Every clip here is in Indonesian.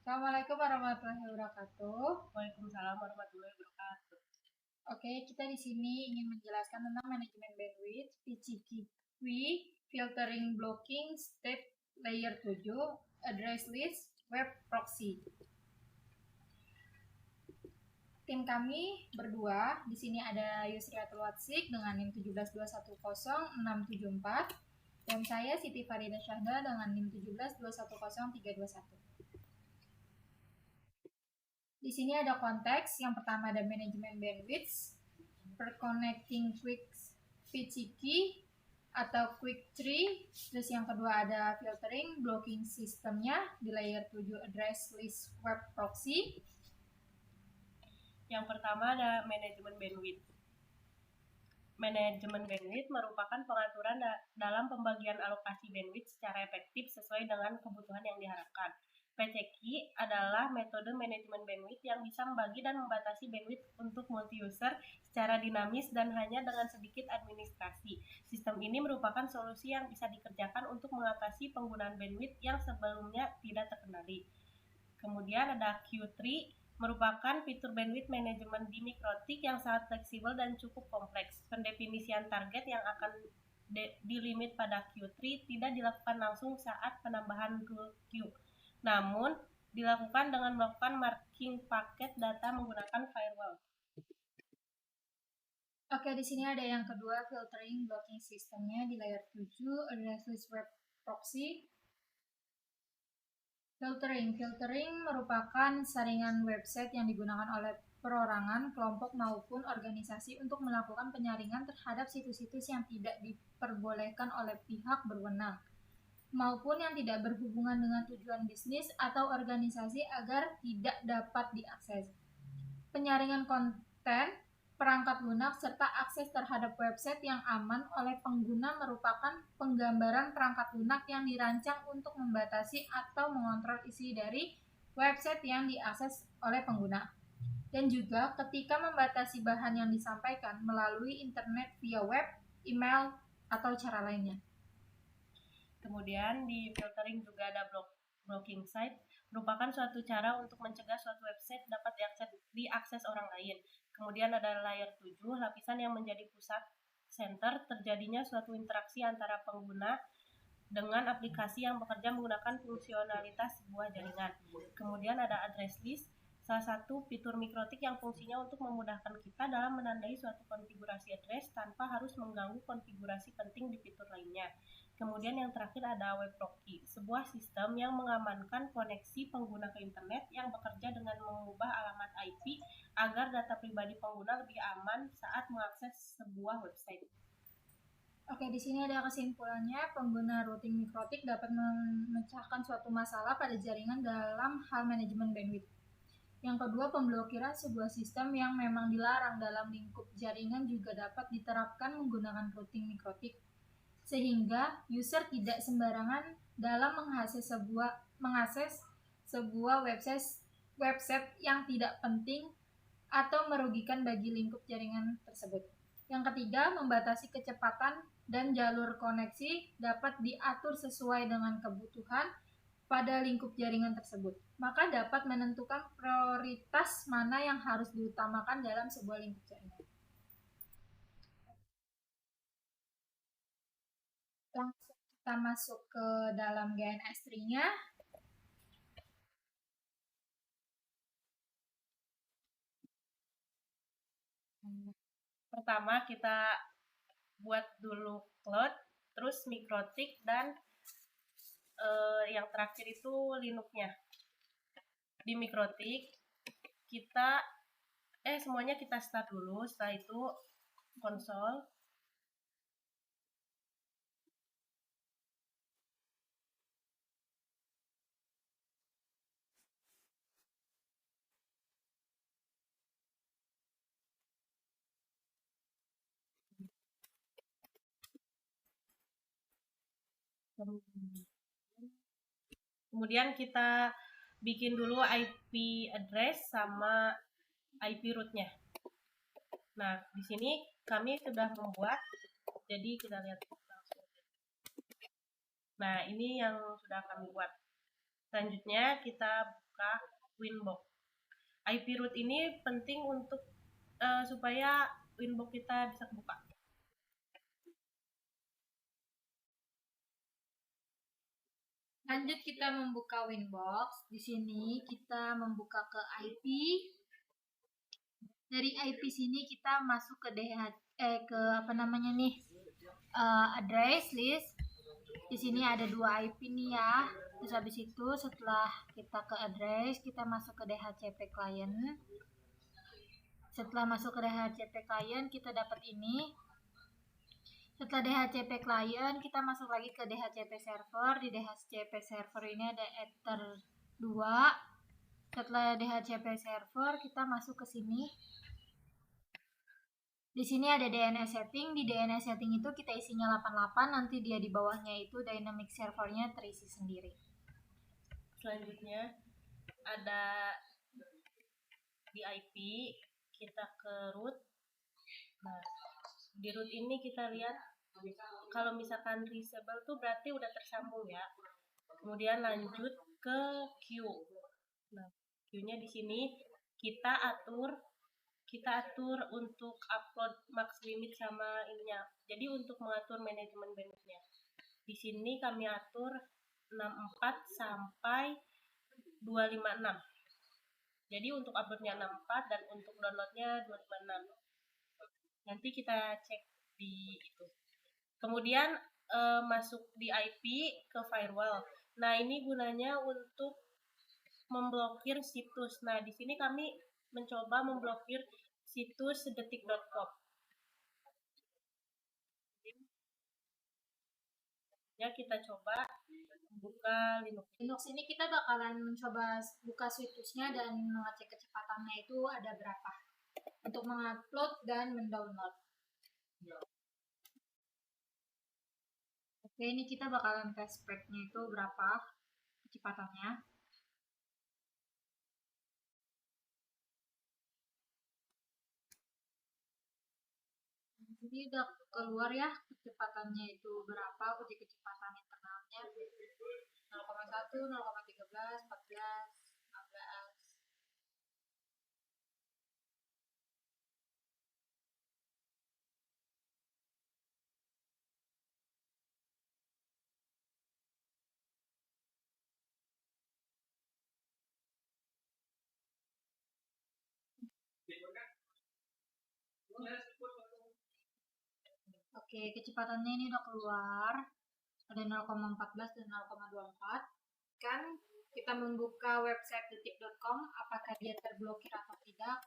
Assalamualaikum warahmatullahi wabarakatuh. Waalaikumsalam warahmatullahi wabarakatuh. Oke, kita di sini ingin menjelaskan tentang manajemen bandwidth, PCP, filtering, blocking, step layer 7, address list, web proxy. Tim kami berdua, di sini ada Yusriatul Watsik dengan NIM 172100674 dan saya Siti Farida Syahda dengan NIM 172100321. Di sini ada konteks. Yang pertama ada manajemen bandwidth, per connecting quick PCP key atau quick tree. Terus yang kedua ada filtering, blocking sistemnya di layer 7 address list web proxy. Yang pertama ada manajemen bandwidth. Manajemen bandwidth merupakan pengaturan dalam pembagian alokasi bandwidth secara efektif sesuai dengan kebutuhan yang diharapkan. PCP adalah metode manajemen bandwidth yang bisa membagi dan membatasi bandwidth untuk multi-user secara dinamis dan hanya dengan sedikit administrasi. Sistem ini merupakan solusi yang bisa dikerjakan untuk mengatasi penggunaan bandwidth yang sebelumnya tidak terkendali. Kemudian ada Q3, merupakan fitur bandwidth manajemen di mikrotik yang sangat fleksibel dan cukup kompleks. Pendefinisian target yang akan dilimit pada Q3 tidak dilakukan langsung saat penambahan rule Q, namun dilakukan dengan melakukan marking paket data menggunakan firewall. Oke, di sini ada yang kedua, filtering blocking sistemnya di layer 7 address list web proxy. Filtering merupakan saringan website yang digunakan oleh perorangan, kelompok maupun organisasi untuk melakukan penyaringan terhadap situs-situs yang tidak diperbolehkan oleh pihak berwenang maupun yang tidak berhubungan dengan tujuan bisnis atau organisasi agar tidak dapat diakses. Penyaringan konten, perangkat lunak, serta akses terhadap website yang aman oleh pengguna merupakan penggambaran perangkat lunak yang dirancang untuk membatasi atau mengontrol isi dari website yang diakses oleh pengguna. Dan juga ketika membatasi bahan yang disampaikan melalui internet via web, email, atau cara lainnya. Kemudian di filtering juga ada blocking site, merupakan suatu cara untuk mencegah suatu website dapat diakses orang lain. Kemudian ada layer 7, lapisan yang menjadi pusat center terjadinya suatu interaksi antara pengguna dengan aplikasi yang bekerja menggunakan fungsionalitas sebuah jaringan. Kemudian ada address list, salah satu fitur mikrotik yang fungsinya untuk memudahkan kita dalam menandai suatu konfigurasi address tanpa harus mengganggu konfigurasi penting di fitur lainnya. Kemudian yang terakhir ada web proxy, sebuah sistem yang mengamankan koneksi pengguna ke internet yang bekerja dengan mengubah alamat IP agar data pribadi pengguna lebih aman saat mengakses sebuah website. Oke, di sini ada kesimpulannya, pengguna routing mikrotik dapat memecahkan suatu masalah pada jaringan dalam hal manajemen bandwidth. Yang kedua, pemblokiran sebuah sistem yang memang dilarang dalam lingkup jaringan juga dapat diterapkan menggunakan routing mikrotik, sehingga user tidak sembarangan dalam mengakses sebuah website yang tidak penting atau merugikan bagi lingkup jaringan tersebut. Yang ketiga, membatasi kecepatan dan jalur koneksi dapat diatur sesuai dengan kebutuhan pada lingkup jaringan tersebut. Maka dapat menentukan prioritas mana yang harus diutamakan dalam sebuah lingkup jaringan. Langsung kita masuk ke dalam GNS tree-nya. Pertama kita buat dulu cloud, terus mikrotik, dan yang terakhir itu Linux-nya. Di mikrotik kita semuanya kita start dulu, setelah itu konsol. Kemudian kita bikin dulu IP address sama IP root-nya. Nah, di sini kami sudah membuat, jadi kita lihat langsung. Nah, ini yang sudah kami buat. Selanjutnya kita membuka Winbox. IP root ini penting untuk supaya Winbox kita bisa kebuka. Lanjut kita membuka Winbox. Di sini kita membuka ke IP. Dari IP sini kita masuk ke address list. Di sini ada 2 IP nih ya. Terus habis itu setelah kita ke address, kita masuk ke DHCP client. Setelah masuk ke DHCP client, kita dapat ini. Setelah DHCP client, kita masuk lagi ke DHCP server. Di DHCP server ini ada ether 2. Setelah DHCP server, kita masuk ke sini. Di sini ada DNS setting. Di DNS setting itu kita isinya 88. Nanti dia di bawahnya itu dynamic servernya terisi sendiri. Selanjutnya ada di IP, kita ke root. Nah, di root ini kita lihat kalau misalkan reachable tuh berarti udah tersambung ya. Kemudian lanjut ke queue. Nah, queue-nya di sini kita atur untuk upload max limit sama ininya. Jadi untuk mengatur manajemen bandwidth-nya. Di sini kami atur 64 sampai 256. Jadi untuk uploadnya 64 dan untuk downloadnya 256. Nanti kita cek di itu. Kemudian masuk di IP ke firewall. Nah, ini gunanya untuk memblokir situs. Nah, di sini kami mencoba memblokir situs detik.com. Ya, kita coba buka Linux. Linux ini kita bakalan mencoba buka situsnya dan mengecek kecepatannya itu ada berapa untuk mengupload dan mendownload. Oke, ini kita bakalan tes speknya itu berapa kecepatannya. Jadi udah keluar ya kecepatannya itu berapa, uji kecepatan internalnya 0,1, 0,13, 14, 16. Oke, kecepatannya ini udah keluar. Ada 0,14 dan 0,24. Kan kita membuka website detik.com, apakah dia terblokir atau tidak?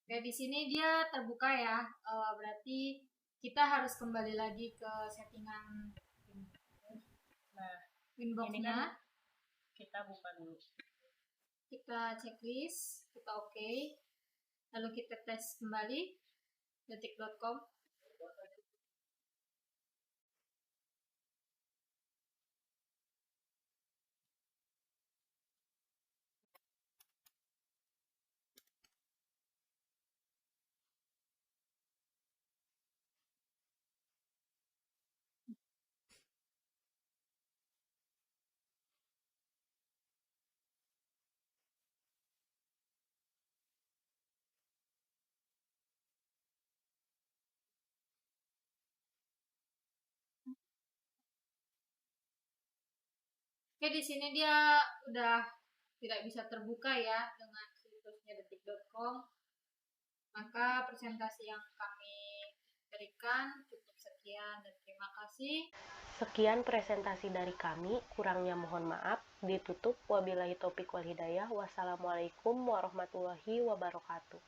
Oke, di sini dia terbuka ya. Berarti kita harus kembali lagi ke settingan Winbox-nya. Kita buka dulu. Kita checklist, kita oke. Lalu kita tes kembali detik.com. Oke, di sini dia udah tidak bisa terbuka ya dengan situsnya detik.com. Maka presentasi yang kami berikan cukup sekian dan terima kasih. Sekian presentasi dari kami, kurangnya mohon maaf. Ditutup, wabillahi taufiq wal hidayah. Wassalamualaikum warahmatullahi wabarakatuh.